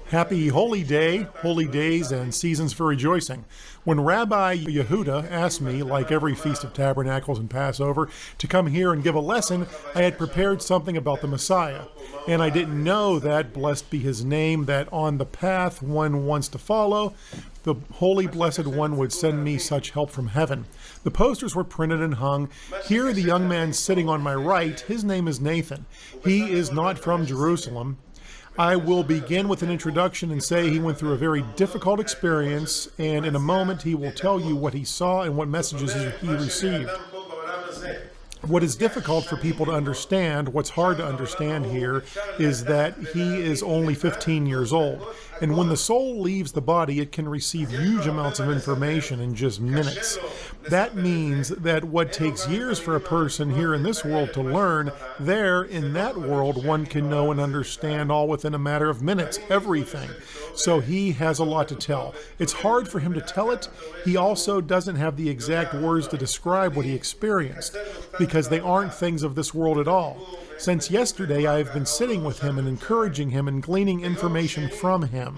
Happy Holy Day, holy days, and seasons for rejoicing. When Rabbi Yehuda asked me, like every Feast of Tabernacles and Passover, to come here and give a lesson, I had prepared something about the Messiah. And I didn't know that, blessed be his name, that on the path one wants to follow, the Holy Blessed One would send me such help from heaven. The posters were printed and hung. Here, the young man sitting on my right, his name is Nathan. He is not from Jerusalem. I will begin with an introduction and say he went through a very difficult experience, and in a moment he will tell you what he saw and what messages he received. What is difficult for people to understand, what's hard to understand here, is that he is only 15 years old. And when the soul leaves the body, it can receive huge amounts of information in just minutes. That means that what takes years for a person here in this world to learn, there in that world, one can know and understand all within a matter of minutes, everything. So he has a lot to tell. It's hard for him to tell it. He also doesn't have the exact words to describe what he experienced, because they aren't things of this world at all. Since yesterday, I have been sitting with him and encouraging him and gleaning information from him.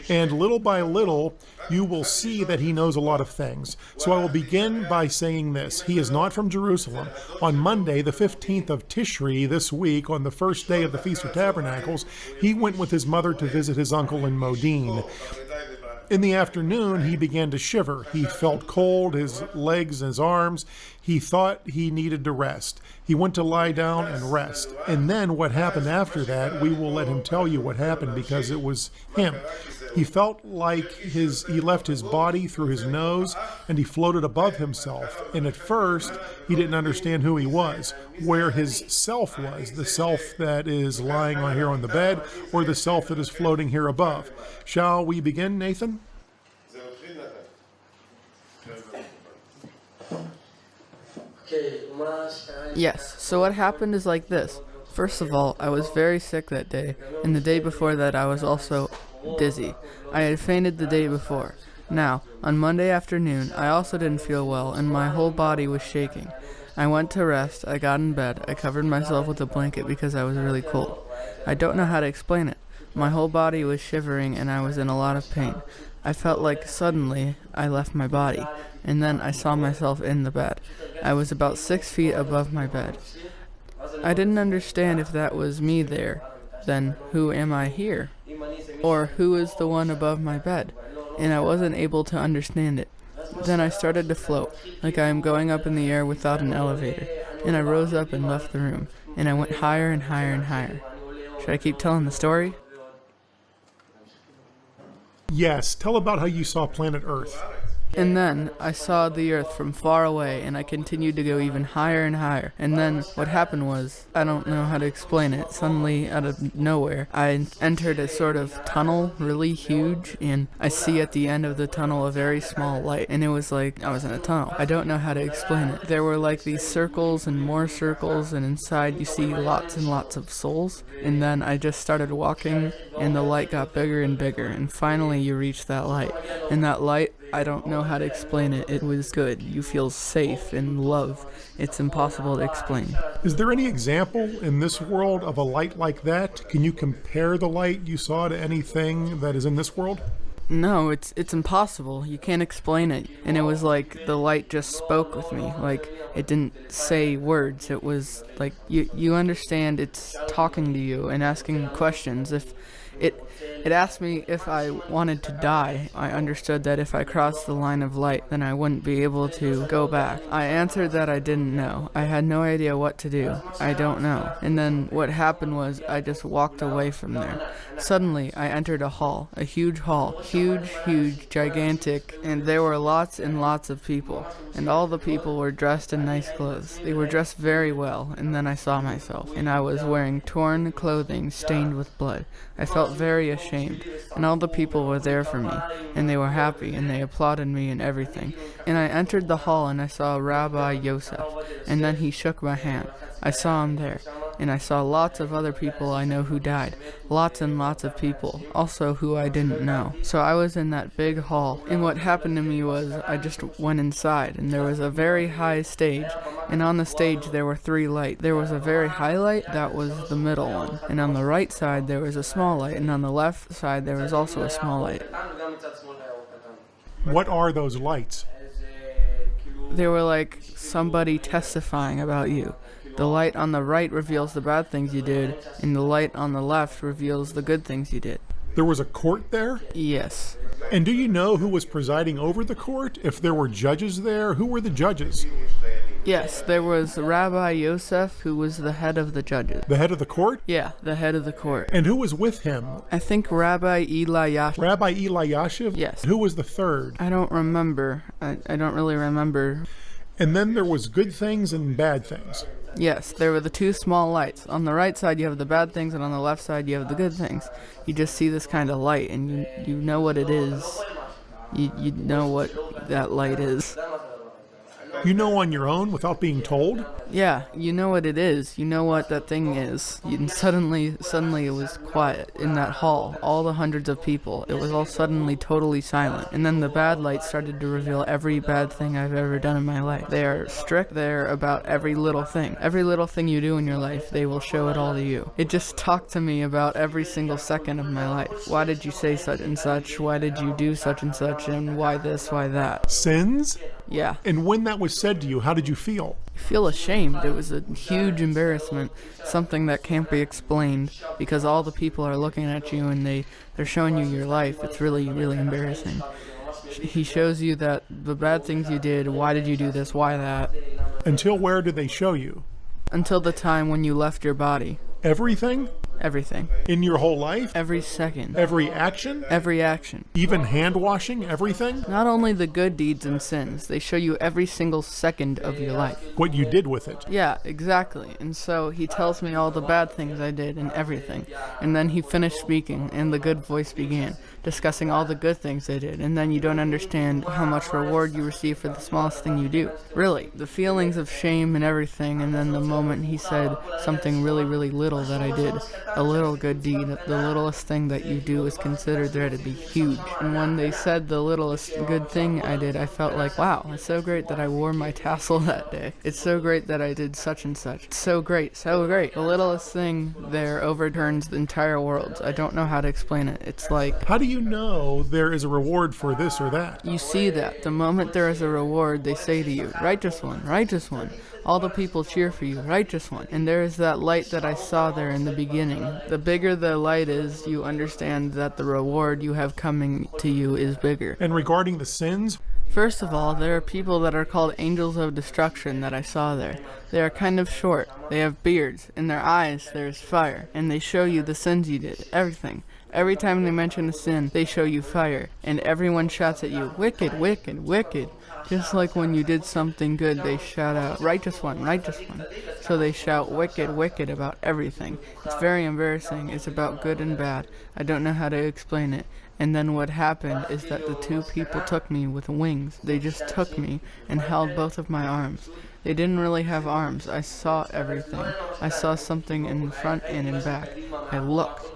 And little by little, you will see that he knows a lot of things. So I will begin by saying this. He is not from Jerusalem. On Monday, the 15th of Tishri this week, on the first day of the Feast of Tabernacles, he went with his mother to visit his uncle in Modin. In the afternoon, he began to shiver. He felt cold, his legs and his arms. He thought he needed to rest. He went to lie down and rest. And then what happened after that, we will let him tell you what happened, because it was him. He felt like he left his body through his nose, and he floated above himself. And at first, he didn't understand who he was, where his self was, the self that is lying on here on the bed, or the self that is floating here above. Shall we begin, Nathan? Yes, so what happened is like this. First of all, I was very sick that day, and the day before that I was also dizzy. I had fainted the day before. Now, on Monday afternoon, I also didn't feel well, and my whole body was shaking. I went to rest, I got in bed, I covered myself with a blanket because I was really cold. I don't know how to explain it. My whole body was shivering and I was in a lot of pain. I felt like suddenly I left my body, and then I saw myself in the bed. I was about 6 feet above my bed. I didn't understand if that was me there. Then who am I here? Or who is the one above my bed? And I wasn't able to understand it. Then I started to float, like I am going up in the air without an elevator. And I rose up and left the room, and I went higher and higher and higher. Should I keep telling the story? Yes, tell about how you saw planet Earth. And then I saw the earth from far away, and I continued to go even higher and higher. And then what happened was, I don't know how to explain it, suddenly out of nowhere, I entered a sort of tunnel, really huge, and I see at the end of the tunnel a very small light, and it was like I was in a tunnel. I don't know how to explain it. There were like these circles and more circles, and inside you see lots and lots of souls. And then I just started walking, and the light got bigger and bigger, and finally you reach that light. And that light, I don't know how to explain it. It was good. You feel safe and love. It's impossible to explain. Is there any example in this world of a light like that? Can you compare the light you saw to anything that is in this world? No, it's impossible. You can't explain it. And it was like the light just spoke with me. Like it didn't say words. It was like you understand it's talking to you and asking questions. If it asked me if I wanted to die. I understood that if I crossed the line of light, then I wouldn't be able to go back. I answered that I didn't know. I had no idea what to do. I don't know. And then what happened was I just walked away from there. Suddenly, I entered a hall, a huge hall, huge, gigantic, and there were lots and lots of people. And all the people were dressed in nice clothes. They were dressed very well, and then I saw myself, and I was wearing torn clothing stained with blood. I felt very ashamed, and all the people were there for me, and they were happy, and they applauded me and everything. And I entered the hall, and I saw Rabbi Yosef, and then he shook my hand. I saw him there, and I saw lots of other people I know who died. Lots and lots of people, also who I didn't know. So I was in that big hall, and what happened to me was I just went inside, and there was a very high stage, and on the stage there were 3 lights. There was a very high light, that was the middle one, and on the right side there was a small light, and on the left side there was also a small light. What are those lights? They were like somebody testifying about you. The light on the right reveals the bad things you did, and the light on the left reveals the good things you did. There was a court there? Yes. And do you know who was presiding over the court? If there were judges there, who were the judges? Yes, there was Rabbi Yosef, who was the head of the judges. The head of the court? Yeah, the head of the court. And who was with him? I think Rabbi Eliyash. Rabbi Eliashiv? Yes. Who was the third? I don't remember. I don't really remember. And then there was good things and bad things. Yes, there were the 2 small lights. On the right side you have the bad things, and on the left side you have the good things. You just see this kind of light, and you know what it is. You know what that light is. You know on your own without being told? Yeah, you know what it is. You know what that thing is. And suddenly it was quiet in that hall. All the hundreds of people. It was all suddenly totally silent. And then the bad light started to reveal every bad thing I've ever done in my life. They are strict. They're about every little thing. Every little thing you do in your life, they will show it all to you. It just talked to me about every single second of my life. Why did you say such and such? Why did you do such and such? And why this? Why that? Sins? Yeah. And when that was said to you, how did you feel? I feel ashamed. It was a huge embarrassment, something that can't be explained because all the people are looking at you and they're showing you your life. It's really, really embarrassing. He shows you that the bad things you did, why did you do this, why that. Until where did they show you? Until the time when you left your body. Everything? Everything. In your whole life? Every second. Every action? Every action. Even hand washing? Everything? Not only the good deeds and sins, they show you every single second of your life. What you did with it. Yeah, exactly. And so he tells me all the bad things I did and everything. And then he finished speaking and the good voice began, discussing all the good things I did. And then you don't understand how much reward you receive for the smallest thing you do. Really, the feelings of shame and everything. And then the moment he said something really, really little that I did, a little good deed, the littlest thing that you do is considered there to be huge. And when they said the littlest good thing I did, I felt like, wow, it's so great that I wore my tassel that day. It's so great that I did such and such. It's so great, so great. The littlest thing there overturns the entire world. I don't know how to explain it. It's like... How do you know there is a reward for this or that? You see that. The moment there is a reward, they say to you, righteous one, righteous one. All the people cheer for you, righteous one. And there is that light that I saw there in the beginning. The bigger the light is, you understand that the reward you have coming to you is bigger. And regarding the sins? First of all, there are people that are called angels of destruction that I saw there. They are kind of short. They have beards. In their eyes there is fire. And they show you the sins you did, everything. Every time they mention a sin, they show you fire. And everyone shouts at you, wicked, wicked, wicked. Just like when you did something good, they shout out, righteous one, righteous one. So they shout wicked, wicked about everything. It's very embarrassing. It's about good and bad. I don't know how to explain it. And then what happened is that the 2 people took me with wings. They just took me and held both of my arms. They didn't really have arms. I saw everything. I saw something in front and in back. I looked.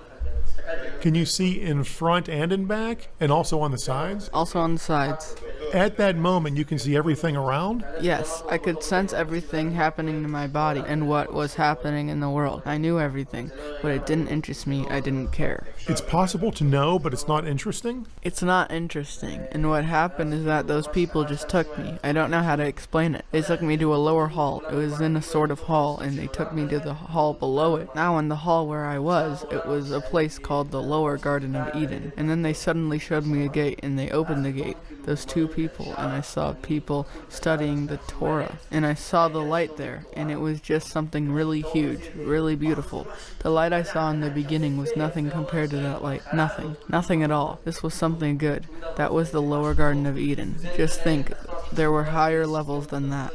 Can you see in front and in back? And also on the sides? Also on the sides. At that moment, you can see everything around? Yes, I could sense everything happening to my body and what was happening in the world. I knew everything, but it didn't interest me. I didn't care. It's possible to know, but it's not interesting? It's not interesting. And what happened is that those people just took me. I don't know how to explain it. They took me to a lower hall. It was in a sort of hall, and they took me to the hall below it. Now in the hall where I was, it was a place called the Lower Garden of Eden. And then they suddenly showed me a gate, and they opened the gate. Those 2 people, and I saw people studying the Torah. And I saw the light there, and it was just something really huge, really beautiful. The light I saw in the beginning was nothing compared to that light. Nothing. Nothing at all. This was something good. That was the Lower Garden of Eden. Just think, there were higher levels than that.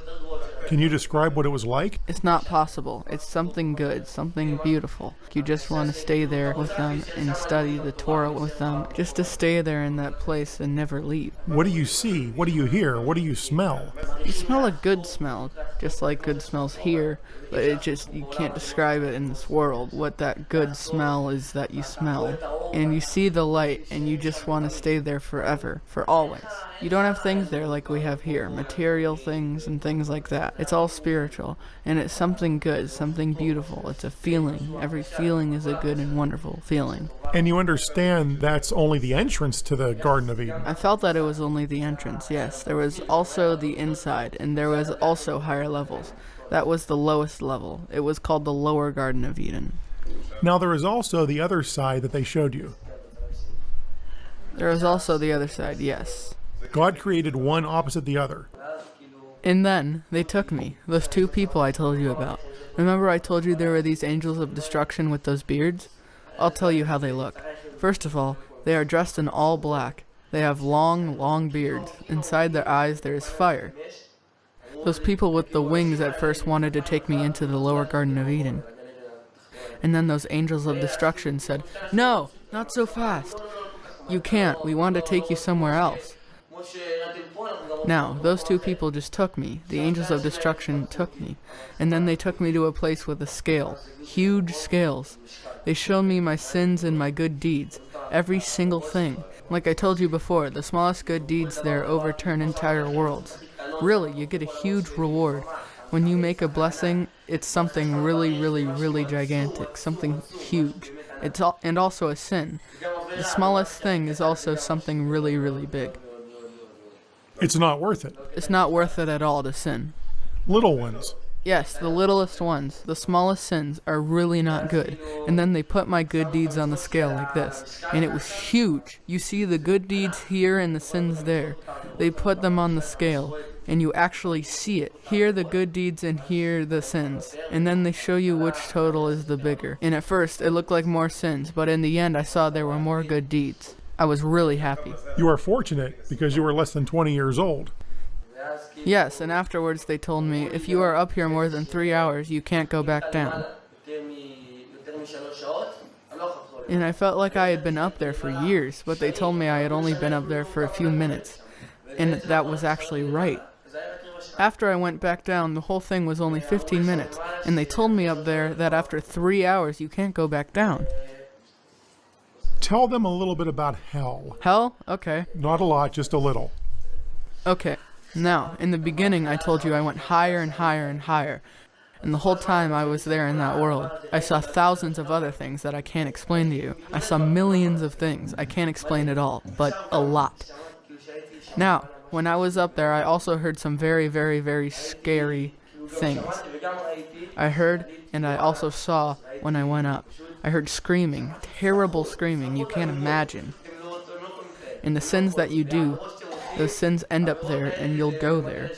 Can you describe what it was like? It's not possible. It's something good, something beautiful. You just want to stay there with them and study the Torah with them, just to stay there in that place and never leave. What do you see? What do you hear? What do you smell? You smell a good smell, just like good smells here, but you can't describe it in this world, what that good smell is that you smell. And you see the light, and you just want to stay there forever, for always. You don't have things there like we have here, material things and things like that. It's all spiritual, and it's something good, something beautiful. It's a feeling. Every feeling is a good and wonderful feeling. And you understand that's only the entrance to the Garden of Eden. I felt that it was only the entrance, yes. There was also the inside, and there was also higher levels. That was the lowest level. It was called the lower Garden of Eden. Now there is also the other side that they showed you. There was also the other side, yes. God created one opposite the other. And then they took me, those two people I told you about. Remember I told you there were these angels of destruction with those beards? I'll tell you how they look. First of all, they are dressed in all black. They have long, long beards. Inside their eyes there is fire. Those people with the wings at first wanted to take me into the lower Garden of Eden. And then those angels of destruction said, "No, not so fast. You can't. We want to take you somewhere else." Now, those two people just took me. The angels of destruction took me. And then they took me to a place with a scale. Huge scales. They showed me my sins and my good deeds. Every single thing. Like I told you before, the smallest good deeds there overturn entire worlds. Really, you get a huge reward. When you make a blessing, it's something really, really, really gigantic. Something huge. And also a sin. The smallest thing is also something really, really big. It's not worth it. It's not worth it at all to sin. Little ones. Yes, the littlest ones, the smallest sins, are really not good. And then they put my good deeds on the scale like this. And it was huge. You see the good deeds here and the sins there. They put them on the scale. And you actually see it. Here the good deeds and here the sins. And then they show you which total is the bigger. And at first it looked like more sins, but in the end I saw there were more good deeds. I was really happy. You are fortunate because you were less than 20 years old. Yes, and afterwards they told me, if you are up here more than 3 hours, you can't go back down. And I felt like I had been up there for years, but they told me I had only been up there for a few minutes. And that was actually right. After I went back down, the whole thing was only 15 minutes, and they told me up there that after 3 hours you can't go back down. Tell them a little bit about hell. Hell? Okay. Not a lot, just a little. Okay. Now, in the beginning I told you I went higher and higher and higher. And the whole time I was there in that world, I saw thousands of other things that I can't explain to you. I saw millions of things. I can't explain it all, but a lot. Now, when I was up there, I also heard some very, very, very scary things. I heard and I also saw when I went up. I heard screaming, terrible screaming you can't imagine. And the sins that you do, those sins end up there and you'll go there.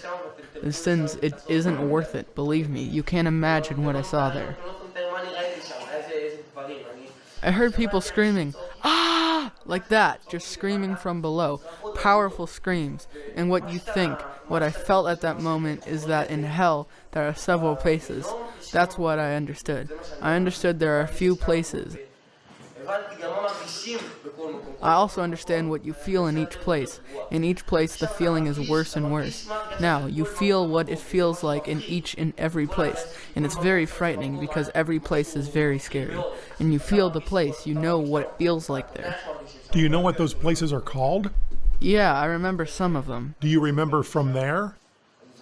The sins, it isn't worth it, believe me. You can't imagine what I saw there. I heard people screaming, "Ah!" like that, just screaming from below. Powerful screams. And what you think, what I felt at that moment is that in hell, there are several places. That's what I understood. I understood there are a few places. I also understand what you feel in each place. In each place, the feeling is worse and worse. Now, you feel what it feels like in each and every place. And it's very frightening because every place is very scary. And you feel the place, you know what it feels like there. Do you know what those places are called? Yeah, I remember some of them. Do you remember from there?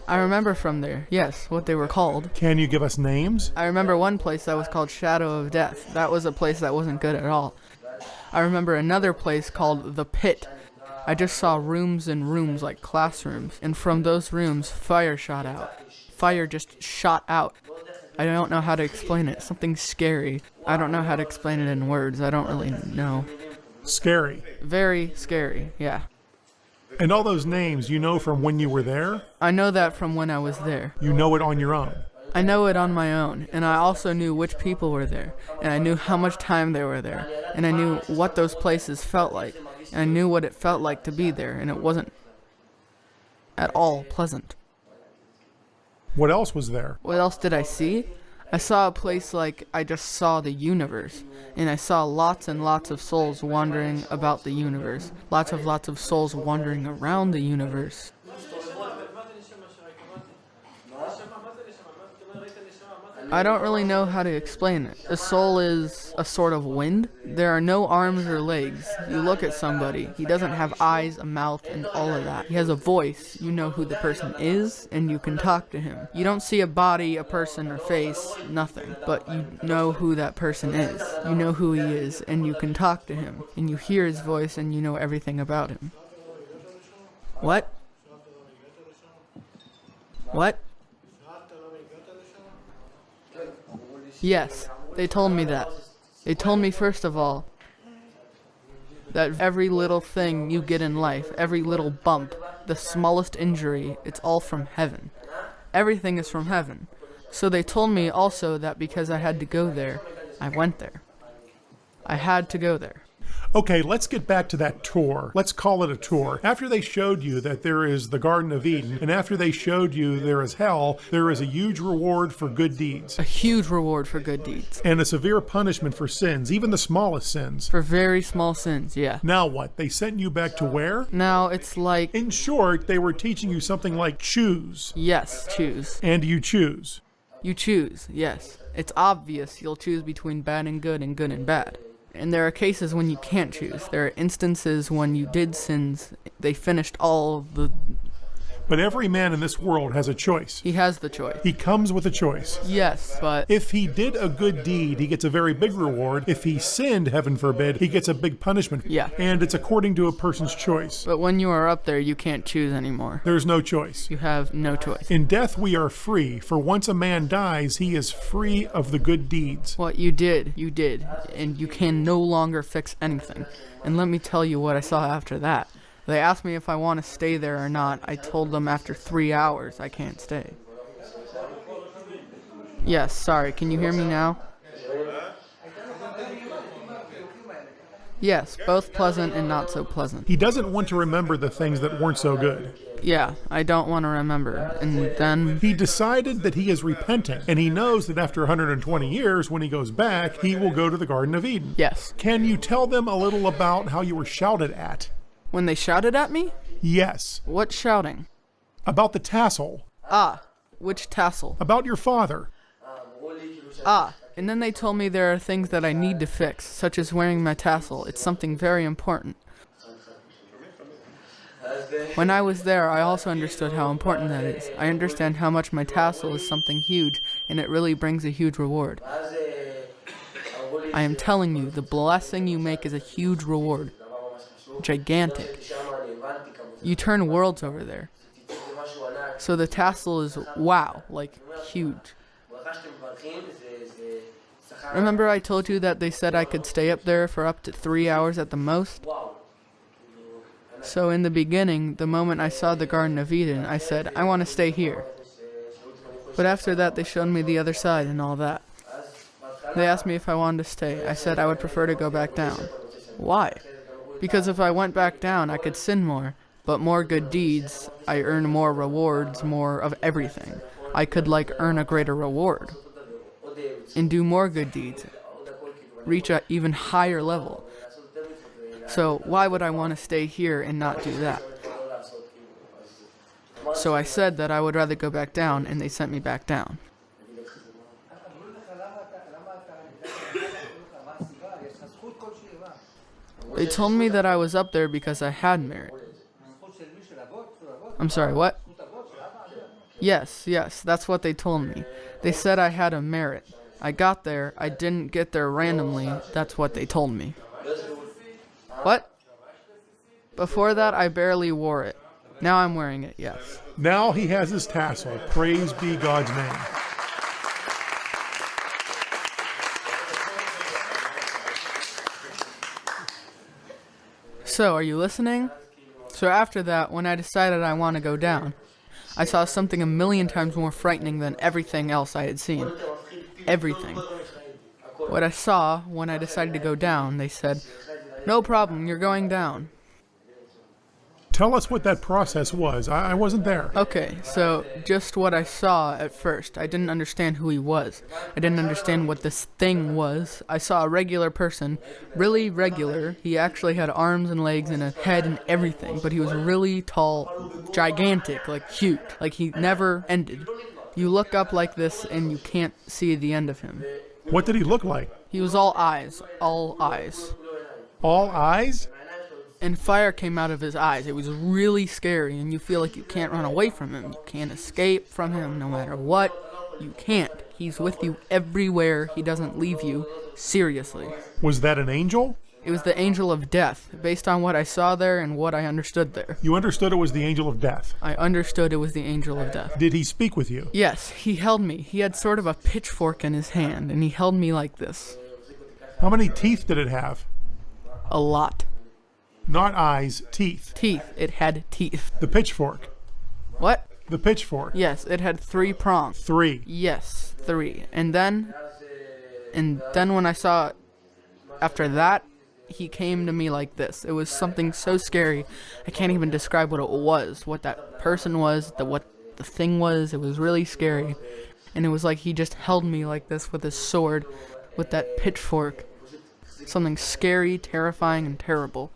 I remember from there, yes, what they were called. Can you give us names? I remember one place that was called Shadow of Death. That was a place that wasn't good at all. I remember another place called The Pit. I just saw rooms and rooms like classrooms, and from those rooms, fire shot out. Fire just shot out. I don't know how to explain it. Something scary. I don't know how to explain it in words. I don't really know. Scary. Very scary, yeah. And all those names you know from when you were there? I know that from when I was there. You know it on your own? I know it on my own, and I also knew which people were there, and I knew how much time they were there, and I knew what those places felt like, and I knew what it felt like to be there, and it wasn't at all pleasant. What else was there? What else did I see? I saw a place like I just saw the universe, and I saw lots and lots of souls wandering about the universe. Lots of souls wandering around the universe. I don't really know how to explain it. A soul is a sort of wind. There are no arms or legs. You look at somebody. He doesn't have eyes, a mouth, and all of that. He has a voice. You know who the person is, and you can talk to him. You don't see a body, a person, or face, nothing. But you know who that person is. You know who he is, and you can talk to him. And you hear his voice, and you know everything about him. What? What? Yes, they told me that. They told me, first of all, that every little thing you get in life, every little bump, the smallest injury, it's all from heaven. Everything is from heaven. So they told me also that because I had to go there, I went there. I had to go there. Okay, let's get back to that tour. Let's call it a tour. After they showed you that there is the Garden of Eden, and after they showed you there is hell, there is a huge reward for good deeds. A huge reward for good deeds. And a severe punishment for sins, even the smallest sins. For very small sins, yeah. Now what? They sent you back to where? Now it's like... In short, they were teaching you something like choose. Yes, choose. And you choose. You choose, yes. It's obvious you'll choose between bad and good and bad. And there are cases when you can't choose. There are instances when you did sins, they finished all of the... But every man in this world has a choice. He has the choice. He comes with a choice. Yes, but... If he did a good deed, he gets a very big reward. If he sinned, heaven forbid, he gets a big punishment. Yeah. And it's according to a person's choice. But when you are up there, you can't choose anymore. There's no choice. You have no choice. In death we are free, for once a man dies, he is free of the good deeds. What you did, and you can no longer fix anything. And let me tell you what I saw after that. They asked me if I want to stay there or not. I told them after 3 hours I can't stay. Yes, sorry, can you hear me now? Yes, both pleasant and not so pleasant. He doesn't want to remember the things that weren't so good. Yeah, I don't want to remember. And then... He decided that he is repenting, and he knows that after 120 years, when he goes back, he will go to the Garden of Eden. Yes. Can you tell them a little about how you were shouted at? When they shouted at me? Yes. What shouting? About the tassel. Ah, which tassel? About your father. Ah, and then they told me there are things that I need to fix, such as wearing my tassel. It's something very important. When I was there, I also understood how important that is. I understand how much my tassel is something huge, and it really brings a huge reward. I am telling you, the blessing you make is a huge reward. Gigantic. You turn worlds over there. So the tassel is wow, like huge. Remember I told you that they said I could stay up there for up to 3 hours at the most? So in the beginning, the moment I saw the Garden of Eden, I said, I want to stay here. But after that, they showed me the other side and all that. They asked me if I wanted to stay. I said I would prefer to go back down. Why? Because if I went back down, I could sin more. But more good deeds, I earn more rewards, more of everything. I could earn a greater reward. And do more good deeds. Reach an even higher level. So why would I want to stay here and not do that? So I said that I would rather go back down, and they sent me back down. They told me that I was up there because I had merit. I'm sorry, what? Yes, that's what they told me. They said I had a merit. I got there, I didn't get there randomly, that's what they told me. What? Before that, I barely wore it. Now I'm wearing it, yes. Now he has his tassel. Praise be God's name. So, are you listening? So after that, when I decided I want to go down, I saw something 1,000,000 times more frightening than everything else I had seen. Everything. What I saw, when I decided to go down, they said, no problem, you're going down. Tell us what that process was. I wasn't there. Okay, so just what I saw at first. I didn't understand who he was. I didn't understand what this thing was. I saw a regular person, really regular. He actually had arms and legs and a head and everything, but he was really tall, gigantic, like huge, like he never ended. You look up like this and you can't see the end of him. What did he look like? He was all eyes, all eyes. All eyes? And fire came out of his eyes. It was really scary, and you feel like you can't run away from him. You can't escape from him no matter what. You can't. He's with you everywhere. He doesn't leave you. Seriously. Was that an angel? It was the angel of death, based on what I saw there and what I understood there. You understood it was the angel of death. I understood it was the angel of death. Did he speak with you? Yes, he held me. He had sort of a pitchfork in his hand, and he held me like this. How many teeth did it have? A lot. Not eyes, teeth. Teeth. It had teeth. The pitchfork. What? The pitchfork. Yes, it had 3 prongs. 3. Yes, 3. And then when I saw it, after that, he came to me like this. It was something so scary. I can't even describe what it was, what that person was, what the thing was. It was really scary. And it was like he just held me like this with his sword, with that pitchfork. Something scary, terrifying, and terrible.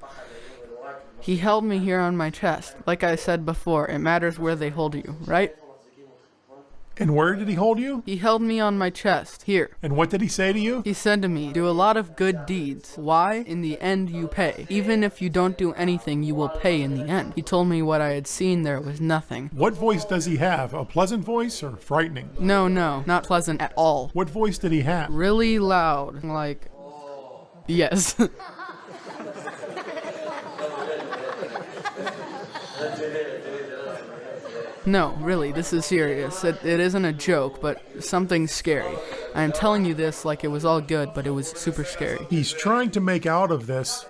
He held me here on my chest. Like I said before, it matters where they hold you, right? And where did he hold you? He held me on my chest, here. And what did he say to you? He said to me, do a lot of good deeds. Why? In the end you pay. Even if you don't do anything, you will pay in the end. He told me what I had seen there was nothing. What voice does he have? A pleasant voice or frightening? No, not pleasant at all. What voice did he have? Really loud, like... Yes. No, really, this is serious. It isn't a joke, but something scary. I am telling you this like it was all good, but it was super scary. He's trying to make out of this.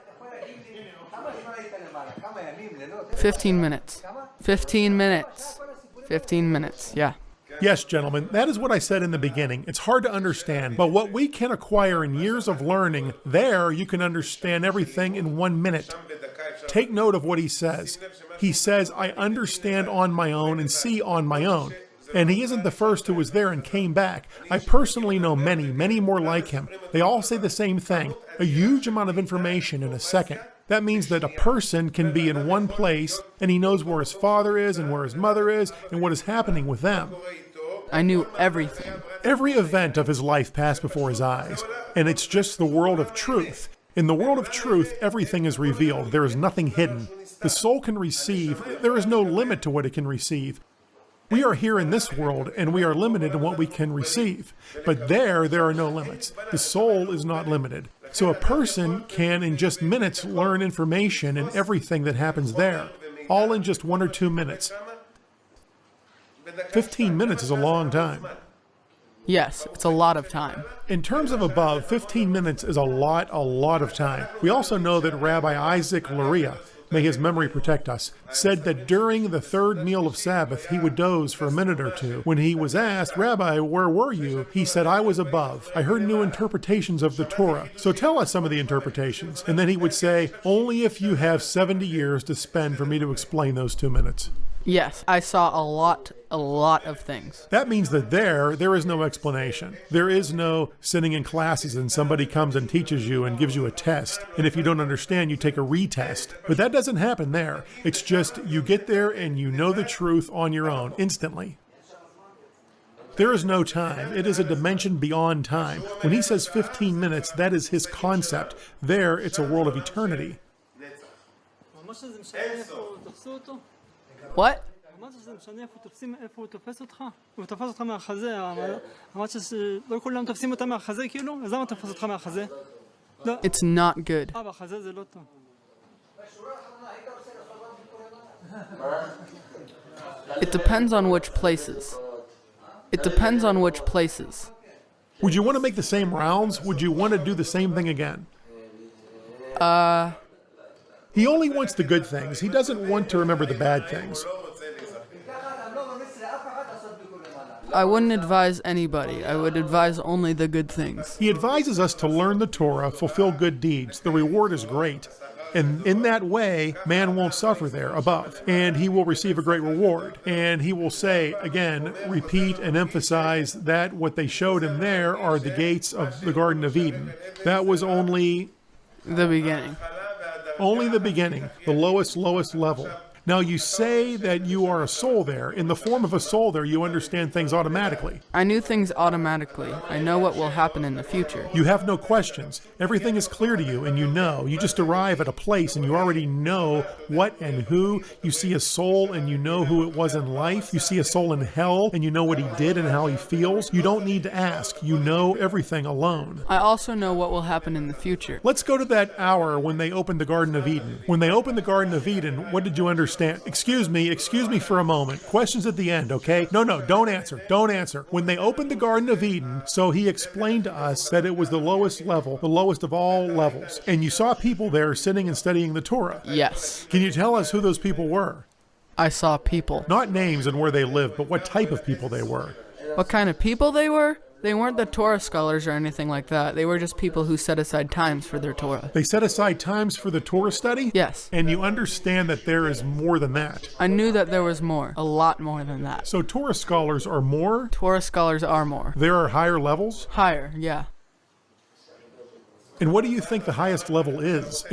15 minutes. 15 minutes. 15 minutes, yeah. Yes, gentlemen, that is what I said in the beginning. It's hard to understand, but what we can acquire in years of learning, there you can understand everything in 1 minute. Take note of what he says. He says, I understand on my own and see on my own. And he isn't the first who was there and came back. I personally know many, many more like him. They all say the same thing, a huge amount of information in a second. That means that a person can be in one place and he knows where his father is and where his mother is and what is happening with them. I knew everything. Every event of his life passed before his eyes, and it's just the world of truth. In the world of truth, everything is revealed. There is nothing hidden. The soul can receive. There is no limit to what it can receive. We are here in this world, and we are limited in what we can receive. But there are no limits. The soul is not limited. So a person can, in just minutes, learn information and everything that happens there, all in just 1 or 2 minutes. 15 minutes is a long time. Yes, it's a lot of time. In terms of above, 15 minutes is a lot of time. We also know that Rabbi Isaac Luria, may his memory protect us, said that during the 3rd meal of Sabbath, he would doze for a minute or two. When he was asked, Rabbi, where were you? He said, I was above. I heard new interpretations of the Torah. So tell us some of the interpretations. And then he would say, only if you have 70 years to spend for me to explain those 2 minutes. Yes, I saw a lot of things. That means that there is no explanation. There is no sitting in classes and somebody comes and teaches you and gives you a test. And if you don't understand, you take a retest. But that doesn't happen there. It's just you get there and you know the truth on your own, instantly. There is no time. It is a dimension beyond time. When he says 15 minutes, that is his concept. There, it's a world of eternity. What? It's not good. It depends on which places. It depends on which places. Would you want to make the same rounds? Would you want to do the same thing again? He only wants the good things. He doesn't want to remember the bad things. I wouldn't advise anybody. I would advise only the good things. He advises us to learn the Torah, fulfill good deeds. The reward is great. And in that way, man won't suffer there above, and he will receive a great reward. And he will say, again, repeat and emphasize that what they showed him there are the gates of the Garden of Eden. That was only The beginning. the lowest level. Now you say that you are a soul there. In the form of a soul there, you understand things automatically. I knew things automatically. I know what will happen in the future. You have no questions. Everything is clear to you, and you know. You just arrive at a place, and you already know what and who. You see a soul, and you know who it was in life. You see a soul in hell, and you know what he did and how he feels. You don't need to ask. You know everything alone. I also know what will happen in the future. Let's go to that hour when they opened the Garden of Eden. When they opened the Garden of Eden, what did you understand? Excuse me for a moment. Questions at the end, okay? No, don't answer. When they opened the Garden of Eden, so he explained to us that it was the lowest level, the lowest of all levels. And you saw people there sitting and studying the Torah. Yes. Can you tell us who those people were? I saw people. Not names and where they lived, but what type of people they were. What kind of people they were? They weren't the Torah scholars or anything like that. They were just people who set aside times for their Torah. They set aside times for the Torah study? Yes. And you understand that there is more than that. I knew that there was more. A lot more than that. So Torah scholars are more? Torah scholars are more. There are higher levels? Higher, yeah. And what do you think the highest level is?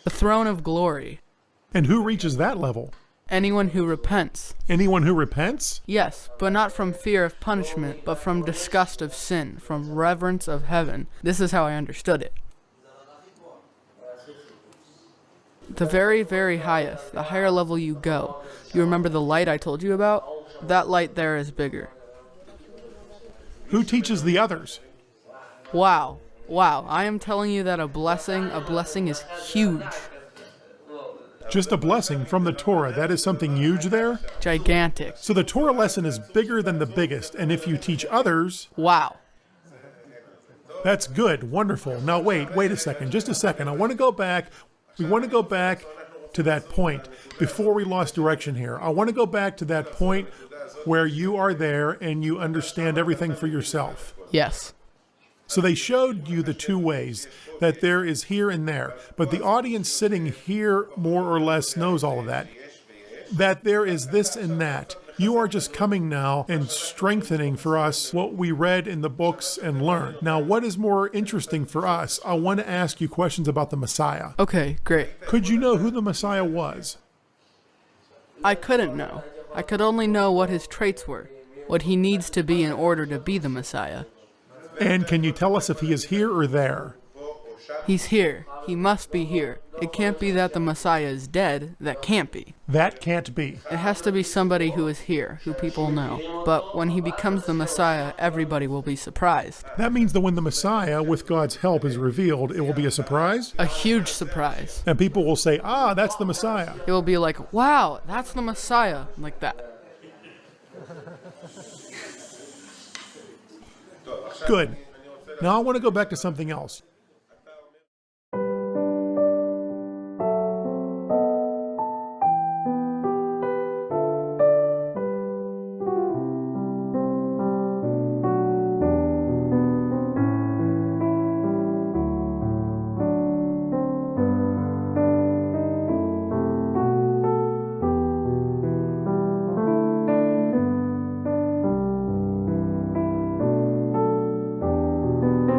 The throne of glory. And who reaches that level? Anyone who repents. Anyone who repents? Yes, but not from fear of punishment, but from disgust of sin, from reverence of heaven. This is how I understood it. The very, very highest, the higher level you go. You remember the light I told you about? That light there is bigger. Who teaches the others? Wow, I am telling you that a blessing is huge. Just a blessing from the Torah. That is something huge there? Gigantic. So the Torah lesson is bigger than the biggest, and if you teach others... Wow. That's good, wonderful. Now wait a second, just a second. We want to go back to that point before we lost direction here. I want to go back to that point where you are there and you understand everything for yourself. Yes. So they showed you the two ways, that there is here and there. But the audience sitting here more or less knows all of that. That there is this and that. You are just coming now and strengthening for us what we read in the books and learned. Now, what is more interesting for us? I want to ask you questions about the Messiah. Okay, great. Could you know who the Messiah was? I couldn't know. I could only know what his traits were, what he needs to be in order to be the Messiah. And can you tell us if he is here or there? He's here. He must be here. It can't be that the Messiah is dead. That can't be. That can't be. It has to be somebody who is here, who people know. But when he becomes the Messiah, everybody will be surprised. That means that when the Messiah, with God's help, is revealed, it will be a surprise? A huge surprise. And people will say, that's the Messiah. It will be like, wow, that's the Messiah. Like that. Good. Now I want to go back to something else.